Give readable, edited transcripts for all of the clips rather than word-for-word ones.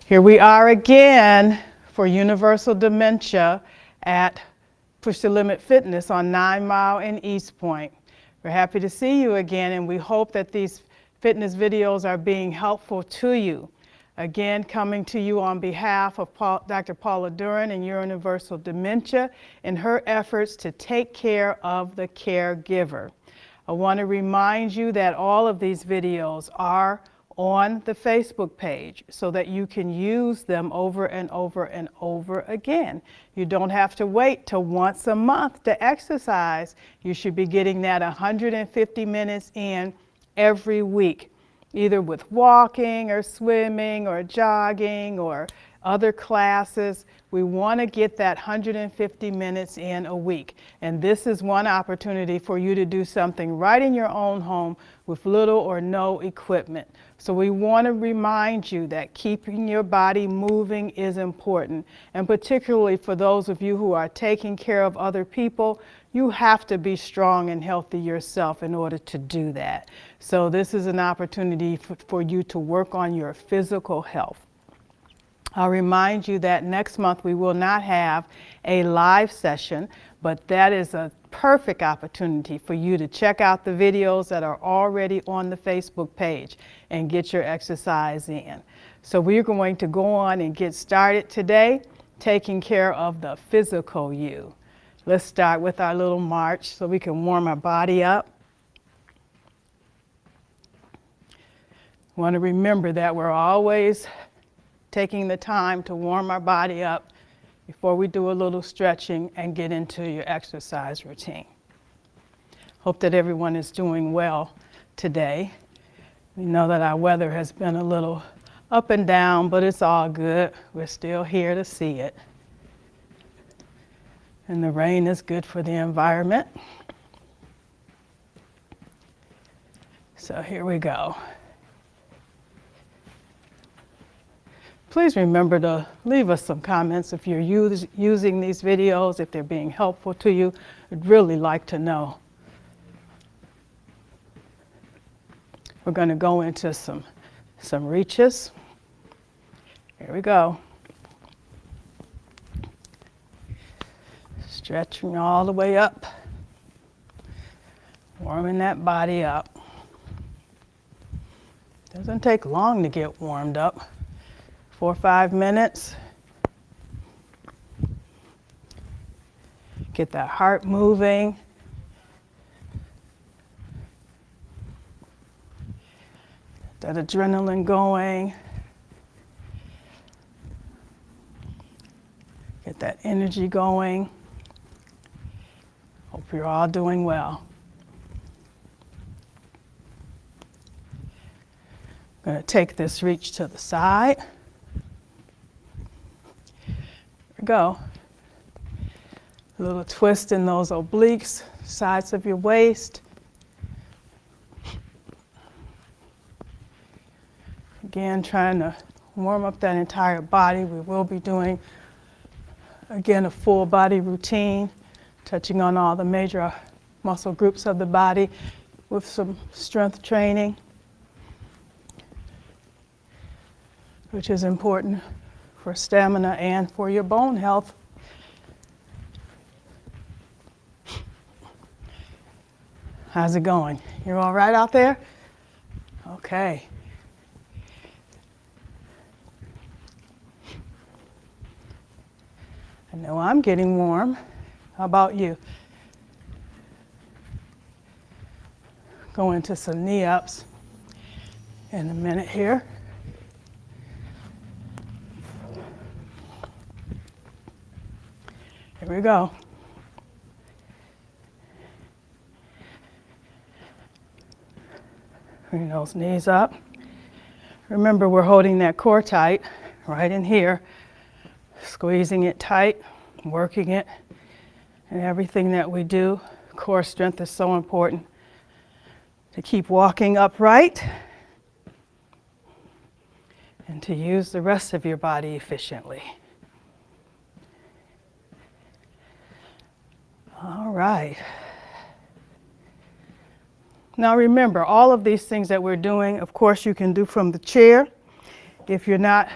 Here we are again for Universal Dementia at Push the Limit Fitness on 9 Mile in East Point. We're happy to see you again, and we hope that these fitness videos are being helpful to you. Again, coming to you on behalf of Dr. Paula Duran and Universal Dementia in her efforts to take care of the caregiver. I want to remind you that all of these videos are on the Facebook page so that you can use them over and over and over again. You don't have to wait till once a month to exercise. You should be getting that 150 minutes in every week, either with walking or swimming or jogging or other classes. We want to get that 150 minutes in a week. And this is one opportunity for you to do something right in your own home with little or no equipment. So we want to remind you that keeping your body moving is important. And particularly for those of you who are taking care of other people, you have to be strong and healthy yourself in order to do that. So this is an opportunity for you to work on your physical health. I'll remind you that next month we will not have a live session, but that is a perfect opportunity for you to check out the videos that are already on the Facebook page and get your exercise in. So we're going to go on and get started today, taking care of the physical you. Let's start with our little march so we can warm our body up. Want to remember that we're always taking the time to warm our body up before we do a little stretching and get into your exercise routine. Hope that everyone is doing well today. We know that our weather has been a little up and down, but it's all good. We're still here to see it. And the rain is good for the environment. So here we go. Please remember to leave us some comments if you're using these videos, if they're being helpful to you. I'd really like to know. We're going to go into some reaches. Here we go. Stretching all the way up. Warming that body up. Doesn't take long to get warmed up. 4 or 5 minutes. Get that heart moving. That adrenaline going. Get that energy going. Hope you're all doing well. I'm going to take this reach to the side. Go. A little twist in those obliques, sides of your waist. Again, trying to warm up that entire body. We will be doing, again, a full body routine, touching on all the major muscle groups of the body with some strength training, which is important for stamina and for your bone health. How's it going? You're all right out there? Okay. I know I'm getting warm. How about you? Go into some knee ups in a minute here. Here we go. Bring those knees up. Remember, we're holding that core tight right in here, squeezing it tight, working it, and everything that we do. Core strength is so important to keep walking upright and to use the rest of your body efficiently. All right. Now remember, all of these things that we're doing, of course, you can do from the chair. If you're not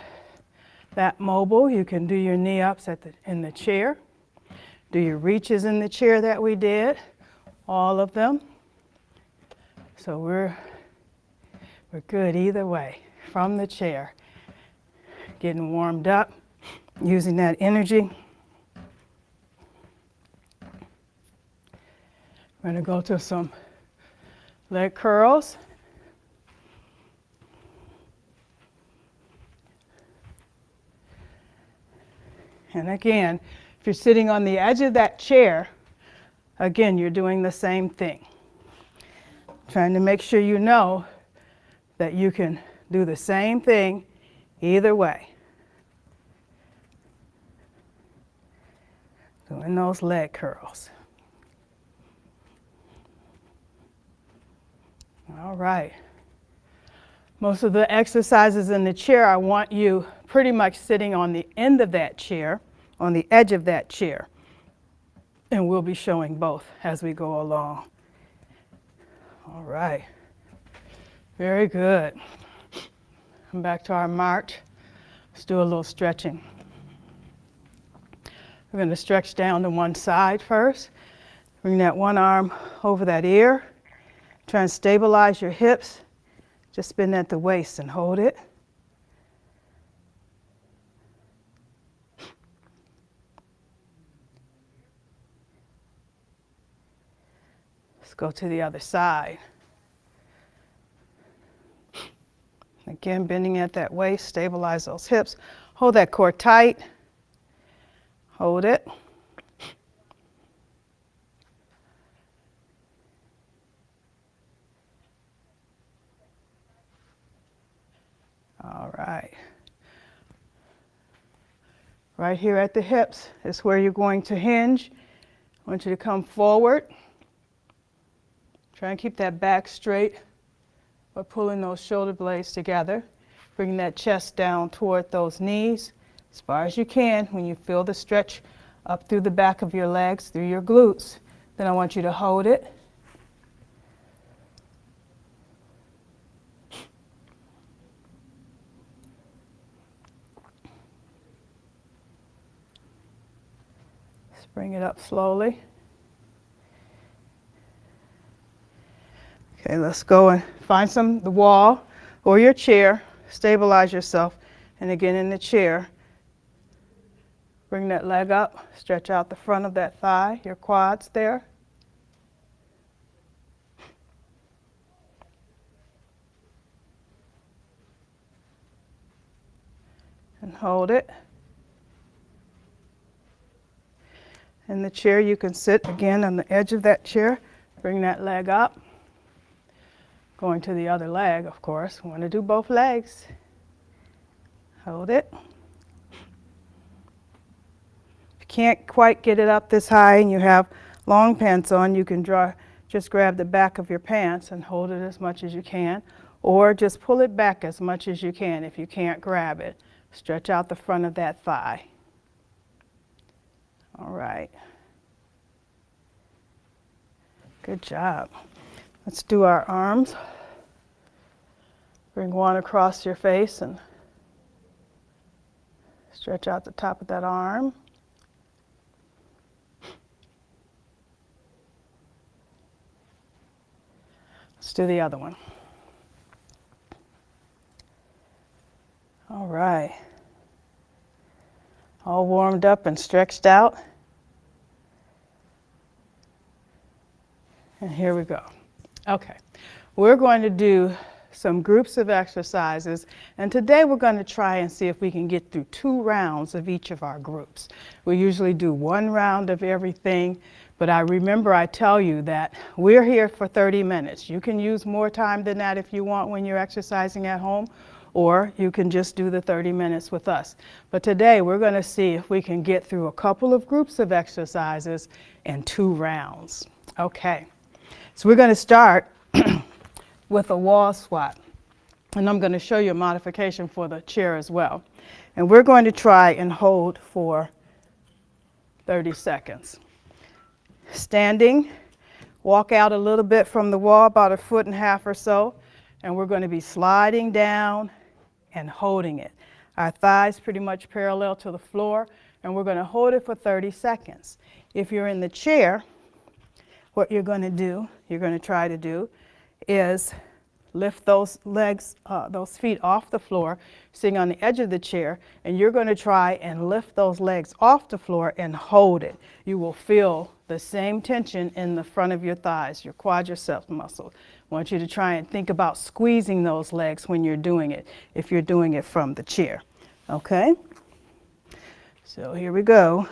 that mobile. You can do your knee ups in the chair. Do your reaches in the chair that we did, all of them. So we're good either way, from the chair. Getting warmed up, using that energy. We're going to go to some leg curls. And again, if you're sitting on the edge of that chair, again, you're doing the same thing. Trying to make sure you know that you can do the same thing either way. Doing those leg curls. All right. Most of the exercises in the chair, I want you pretty much sitting on the end of that chair, on the edge of that chair. And we'll be showing both as we go along. All right. Very good. Come back to our march. Let's do a little stretching. We're going to stretch down to one side first. Bring that one arm over that ear. Try and stabilize your hips. Just spin at the waist and hold it. Let's go to the other side. Again, bending at that waist, stabilize those hips. Hold that core tight. Hold it. All right. Right here at the hips is where you're going to hinge. I want you to come forward. Try and keep that back straight by pulling those shoulder blades together. Bring that chest down toward those knees as far as you can. When you feel the stretch up through the back of your legs, through your glutes, then I want you to hold it. Bring it up slowly. Okay, let's go and find the wall or your chair. Stabilize yourself. And again in the chair, bring that leg up. Stretch out the front of that thigh, your quads there. And hold it. In the chair, you can sit again on the edge of that chair. Bring that leg up. Going to the other leg, of course. We want to do both legs. Hold it. If you can't quite get it up this high and you have long pants on, you can just grab the back of your pants and hold it as much as you can. Or just pull it back as much as you can if you can't grab it. Stretch out the front of that thigh. All right. Good job. Let's do our arms. Bring one across your face and stretch out the top of that arm. Let's do the other one. All right. All warmed up and stretched out. And here we go. Okay, we're going to do some groups of exercises, and today we're going to try and see if we can get through 2 rounds of each of our groups. We usually do 1 round of everything, but I tell you that we're here for 30 minutes. You can use more time than that if you want when you're exercising at home, or you can just do the 30 minutes with us. But today we're going to see if we can get through a couple of groups of exercises in 2 rounds. Okay, so we're going to start with a wall squat. And I'm going to show you a modification for the chair as well. And we're going to try and hold for 30 seconds. Standing, walk out a little bit from the wall, about 1.5 feet or so, and we're going to be sliding down and holding it. our thighs pretty much parallel to the floor, and we're going to hold it for 30 seconds. If you're in the chair, what you're going to try to do is lift those legs, those feet off the floor, sitting on the edge of the chair, and you're going to try and lift those legs off the floor and hold it. You will feel the same tension in the front of your thighs, your quadriceps muscle. I want you to try and think about squeezing those legs when you're doing it, if you're doing it from the chair. Okay? So here we go.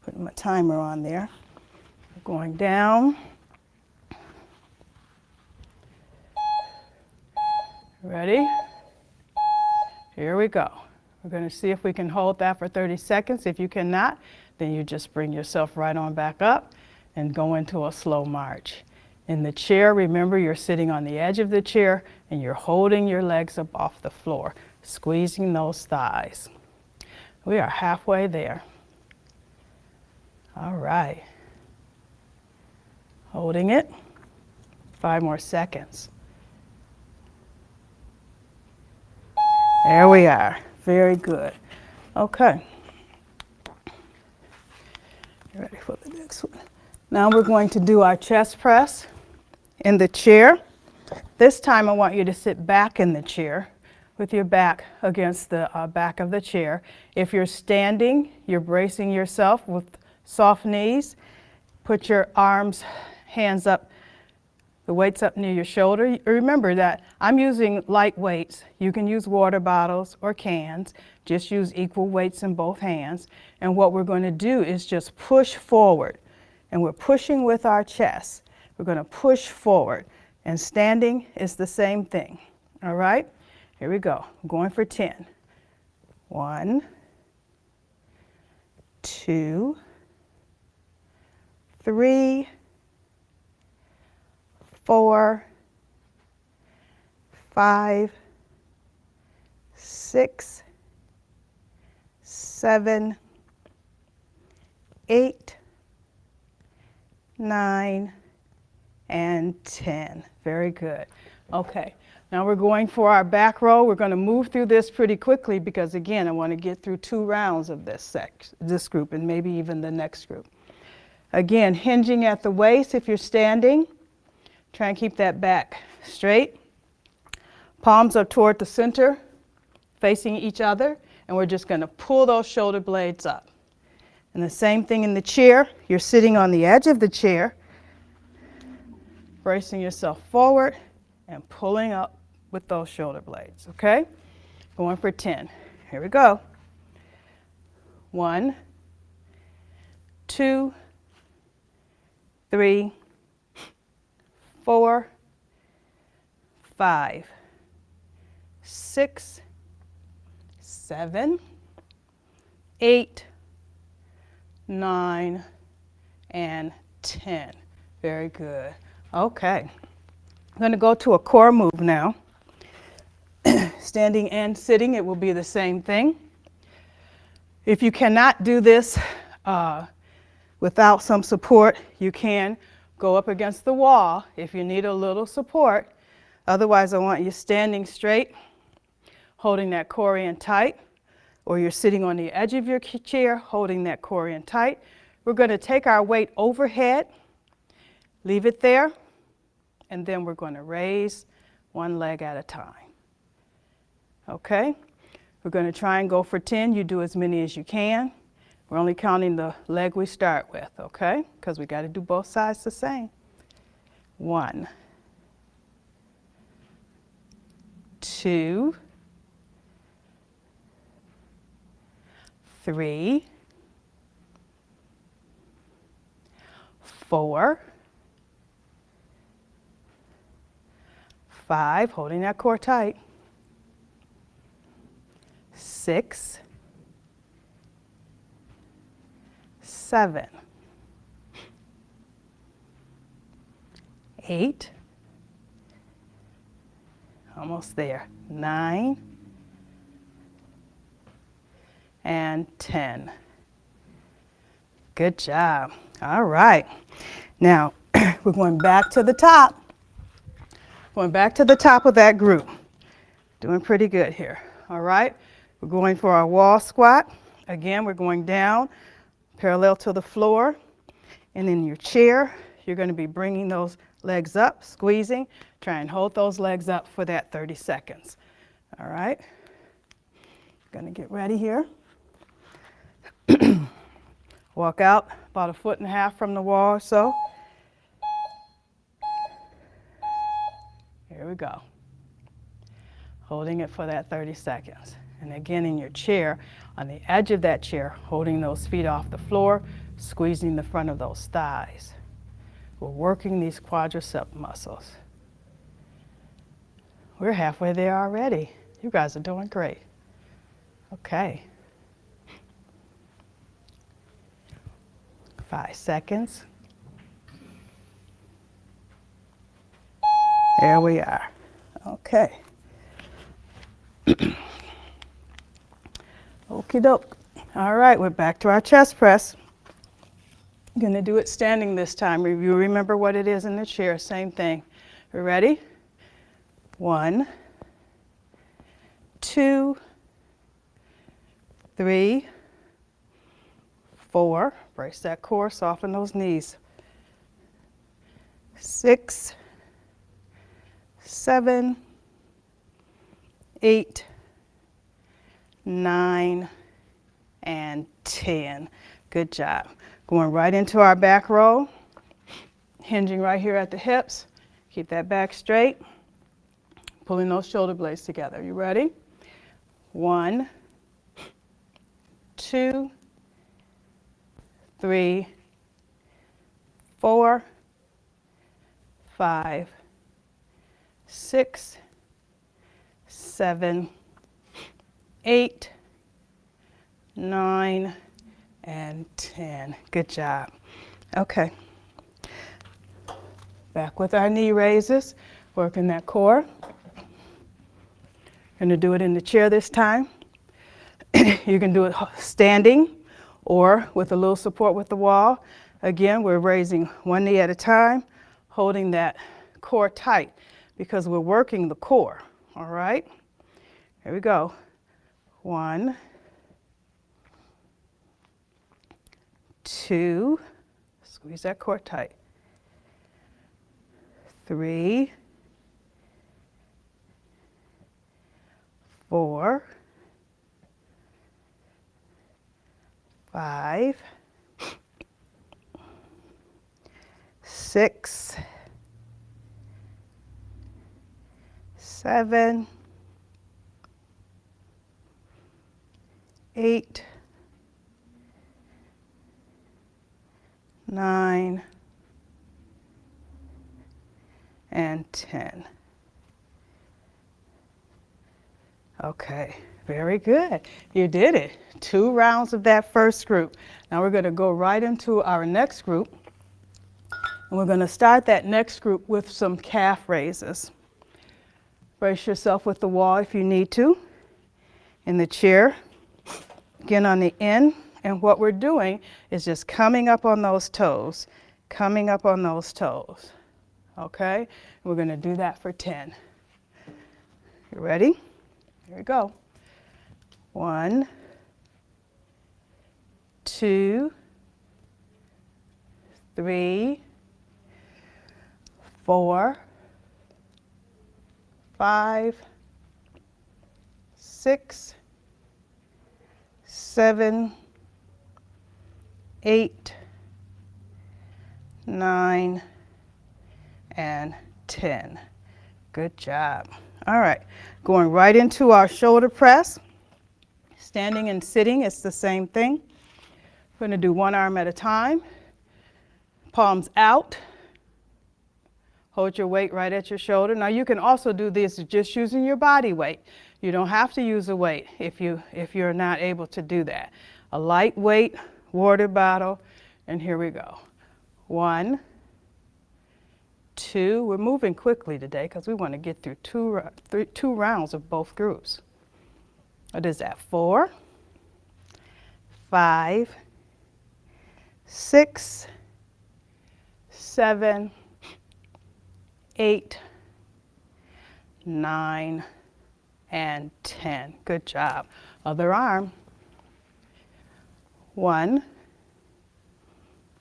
Putting my timer on there. Going down. Ready? Here we go. We're going to see if we can hold that for 30 seconds. If you cannot, then you just bring yourself right on back up and go into a slow march. In the chair, remember you're sitting on the edge of the chair and you're holding your legs up off the floor, squeezing those thighs. We are halfway there. All right. Holding it. 5 more seconds. There we are. Very good. Okay. Ready for the next one. Now we're going to do our chest press in the chair. This time I want you to sit back in the chair with your back against the back of the chair. If you're standing, you're bracing yourself with soft knees. Put your arms, hands up, the weights up near your shoulder. Remember that I'm using light weights. You can use water bottles or cans. Just use equal weights in both hands. And what we're going to do is just push forward. And we're pushing with our chest. We're going to push forward. And standing is the same thing. All right? Here we go. I'm going for 10. 1, 2, 3, 4, 5, 6, 7, 8, 9, and 10. Very good. Okay, now we're going for our back row. We're going to move through this pretty quickly because, again, I want to get through 2 rounds of this group and maybe even the next group. Again, hinging at the waist if you're standing. Try and keep that back straight. Palms are toward the center, facing each other, and we're just going to pull those shoulder blades up. And the same thing in the chair. You're sitting on the edge of the chair, bracing yourself forward and pulling up with those shoulder blades, okay? Going for 10. Here we go. 1, 2, 3, 4, 5, 6, 7, 8, 9, and 10. Very good. Okay. I'm going to go to a core move now. Standing and sitting, it will be the same thing. If you cannot do this without some support, you can go up against the wall if you need a little support. Otherwise, I want you standing straight, holding that core in tight, or you're sitting on the edge of your chair, holding that core in tight. We're going to take our weight overhead, leave it there, and then we're going to raise one leg at a time. Okay? We're going to try and go for 10. You do as many as you can. We're only counting the leg we start with, okay? Because we got to do both sides the same. 1, 2, 3, 4, 5, holding that core tight. 6, 7, 8, almost there, 9, and 10. Good job. All right. Now, we're going back to the top. Going back to the top of that group. Doing pretty good here. All right. We're going for our wall squat. Again, we're going down parallel to the floor. And in your chair, you're going to be bringing those legs up, squeezing. Try and hold those legs up for that 30 seconds. All right. Going to get ready here. Walk out about 1.5 feet from the wall or so. Here we go. Holding it for that 30 seconds. And again in your chair, on the edge of that chair, holding those feet off the floor, squeezing the front of those thighs. We're working these quadricep muscles. We're halfway there already. You guys are doing great. Okay. 5 seconds. There we are. Okay. Okie doke. All right, we're back to our chest press. I'm going to do it standing this time. You remember what it is in the chair, same thing. You ready? 1, 2, 3, 4. Brace that core, soften those knees. 6, 7, 8, 9, and 10. Good job. Going right into our back row, hinging right here at the hips. Keep that back straight, pulling those shoulder blades together. You ready? 1, 2, 3, 4, 5, 6, 7, 8, 9, and 10. Good job. Okay. Back with our knee raises, working that core. Going to do it in the chair this time. You can do it standing or with a little support with the wall. Again, we're raising one knee at a time, holding that core tight because we're working the core. All right? Here we go. 1, 2, squeeze that core tight. 3, 4, 5, 6, 7, 8, 9, and 10. Okay, very good. You did it. 2 rounds of that first group. Now we're going to go right into our next group. And we're going to start that next group with some calf raises. Brace yourself with the wall if you need to. In the chair. Again on the end. And what we're doing is just coming up on those toes. Coming up on those toes. Okay? We're going to do that for 10. You ready? Here we go. 1, 2, 3, 4, 5, 6, 7, 8, 9, and 10. Good job. All right, going right into our shoulder press. Standing and sitting, it's the same thing. We're going to do one arm at a time. Palms out. Hold your weight right at your shoulder. Now you can also do this just using your body weight. You don't have to use a weight if you're not able to do that. A lightweight water bottle, and here we go. 1, 2, we're moving quickly today because we want to get through two rounds of both groups. What is that? 4, 5, 6, 7, 8, 9, and 10. Good job. Other arm. 1,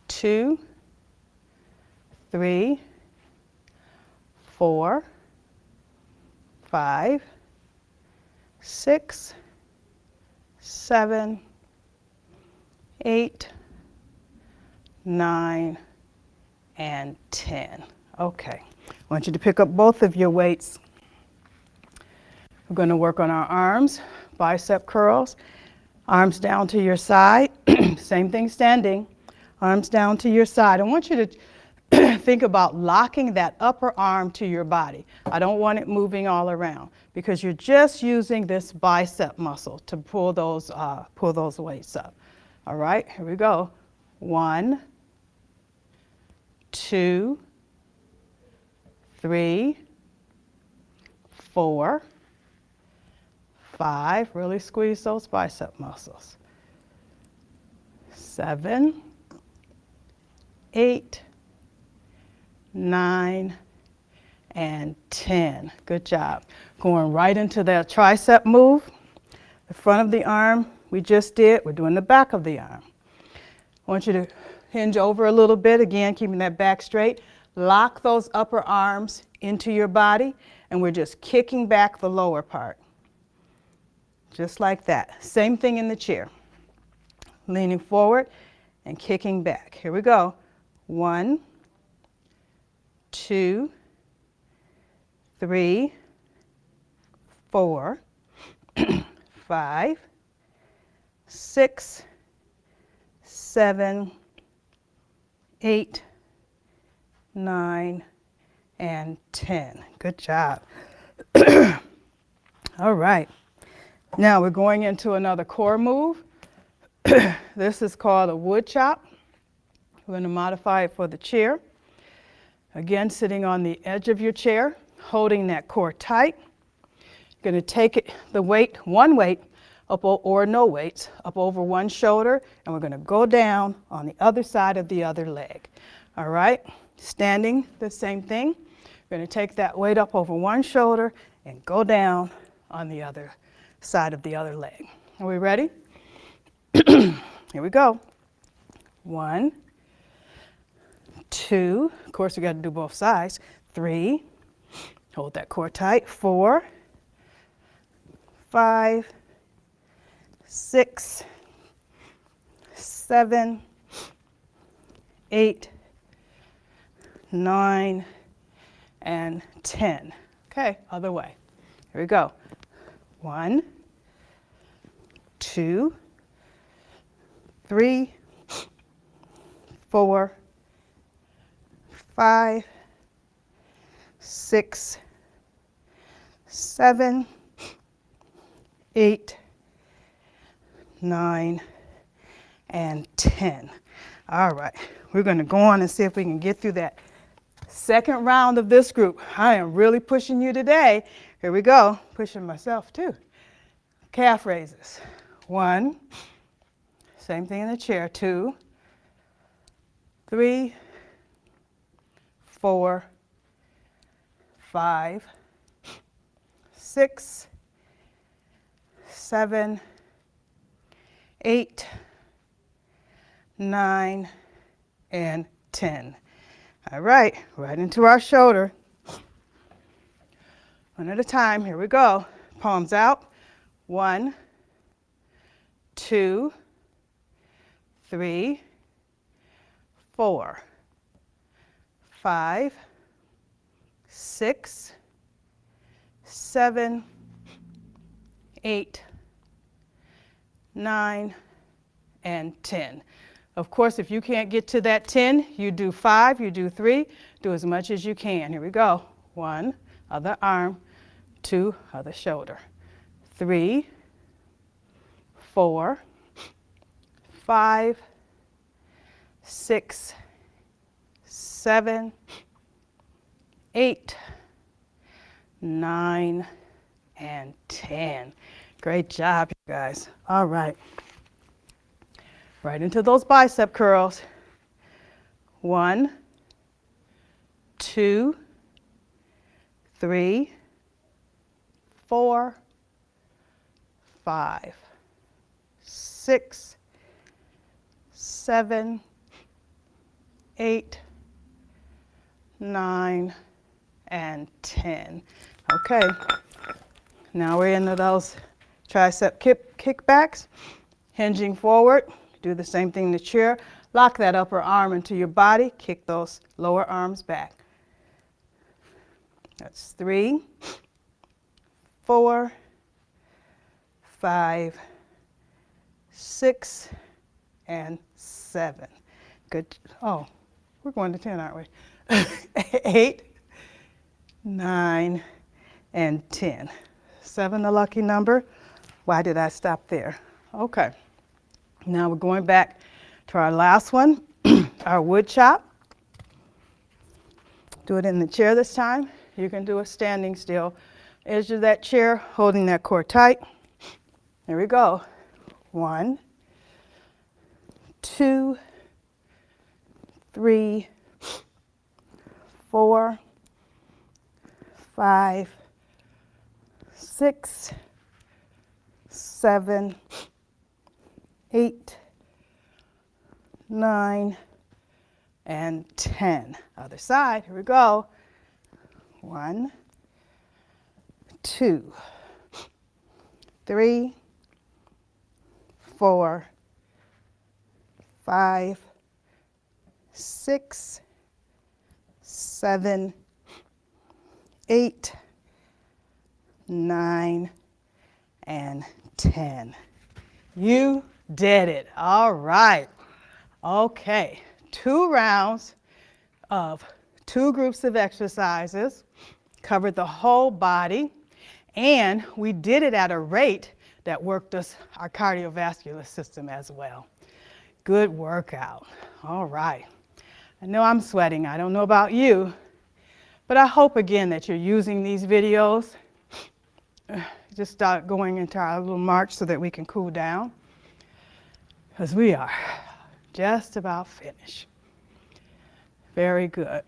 2, 3, 4, 5, 6, 7, 8, 9, and 10. Okay, I want you to pick up both of your weights. We're going to work on our arms, bicep curls, arms down to your side. Same thing standing, arms down to your side. I want you to think about locking that upper arm to your body. I don't want it moving all around because you're just using this bicep muscle to pull those weights up. All right, here we go. 1, 2, 3, 4, 5, really squeeze those bicep muscles. 7, 8, 9, and 10. Good job. Going right into that tricep move. The front of the arm we just did. We're doing the back of the arm. I want you to hinge over a little bit, again, keeping that back straight. Lock those upper arms into your body, and we're just kicking back the lower part. Just like that. Same thing in the chair. Leaning forward and kicking back. Here we go. 1, 2, 3, 4, 5, 6, 7, 8, 9, and 10. Good job. All right. Now we're going into another core move. This is called a wood chop. We're going to modify it for the chair. Again, sitting on the edge of your chair, holding that core tight. You're going to take the weight, one weight, up or no weights, up over one shoulder, and we're going to go down on the other side of the other leg. All right? Standing, the same thing. We're going to take that weight up over one shoulder and go down on the other side of the other leg. Are we ready? Here we go. 1, 2, of course we got to do both sides. 3, hold that core tight. 4, 5, 6, 7, 8, 9, and 10. Okay, other way. Here we go. 1, 2, 3, 4, 5, 6, 7, 8, 9, and 10. All right, we're going to go on and see if we can get through that second round of this group. I am really pushing you today. Here we go, pushing myself too. Calf raises. 1, same thing in the chair. 2, 3, 4, 5, 6, 7, 8, 9, and 10. All right, right into our shoulder. One at a time. Here we go. Palms out. 1, 2, 3, 4, 5, 6, 7, 8, 9, and 10. Of course, if you can't get to that 10, you do 5, you do 3, do as much as you can. Here we go. 1, other arm, 2, other shoulder. 3, 4, 5, 6, 7, 8, 9, and 10. Great job, you guys. All right. Right into those bicep curls. 1, 2, 3, 4, 5, 6, 7, 8, 9, and 10. Okay, now we're into those tricep kickbacks. Hinging forward, do the same thing in the chair. Lock that upper arm into your body, kick those lower arms back. That's 3, 4, 5, 6, and 7. Good. Oh, we're going to 10, aren't we? 8, 9, and 10. 7, the lucky number. Why did I stop there? Okay. Now we're going back to our last one, our wood chop. Do it in the chair this time. You can do a standing still. Edge of that chair, holding that core tight. There we go. 1, 2, 3, 4, 5, 6, 7, 8, 9, and 10. Other side, here we go. 1, 2, 3, 4, 5, 6, 7, 8, 9, and 10. You did it. All right. Okay. 2 rounds of 2 groups of exercises, covered the whole body, and we did it at a rate that worked our cardiovascular system as well. Good workout. All right. I know I'm sweating. I don't know about you, but I hope again that you're using these videos. Just start going into our little march so that we can cool down, because we are just about finished. Very good.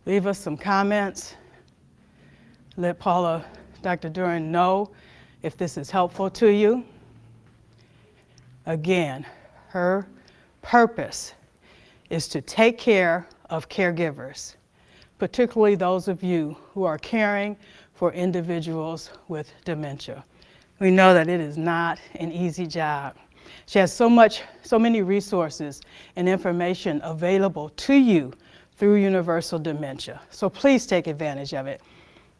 Leave us some comments. Let Paula, Dr. Duran, know if this is helpful to you. Again, her purpose is to take care of caregivers, particularly those of you who are caring for individuals with dementia. We know that it is not an easy job. She has so many resources and information available to you through Universal Dementia. So please take advantage of it.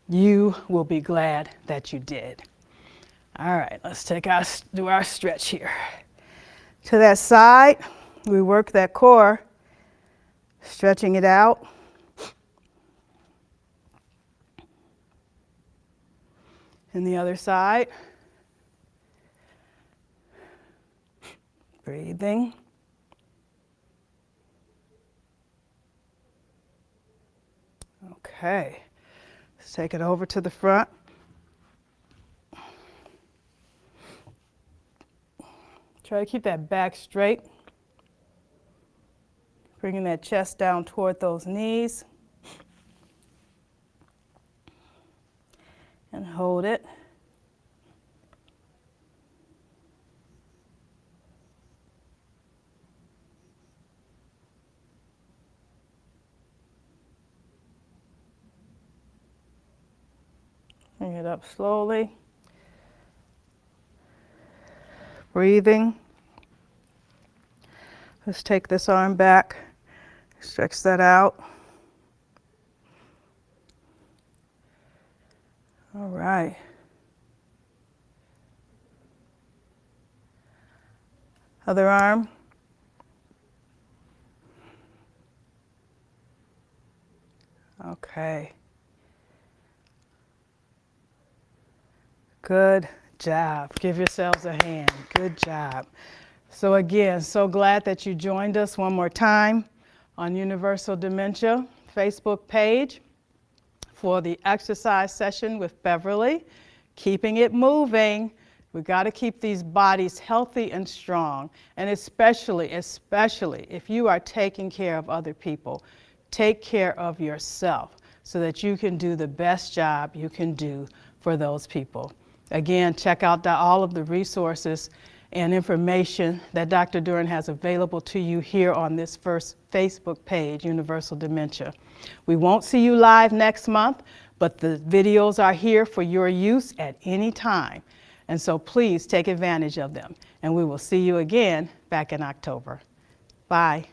You will be glad that you did. All right, let's do our stretch here. To that side, we work that core, stretching it out. And the other side. Breathing. Okay, let's take it over to the front. Try to keep that back straight. Bringing that chest down toward those knees. And hold it. Bring it up slowly. Breathing. Let's take this arm back, stretch that out. All right. Other arm. Okay. Good job. Give yourselves a hand. Good job. So again, so glad that you joined us one more time on Universal Dementia Facebook page for the exercise session with Beverly. Keeping it moving. We've got to keep these bodies healthy and strong. And especially if you are taking care of other people, take care of yourself. so that you can do the best job you can do for those people. Again, check out all of the resources and information that Dr. Duren has available to you here on this first Facebook page, Universal Dementia. We won't see you live next month, but the videos are here for your use at any time. And so please take advantage of them. And we will see you again back in October. Bye.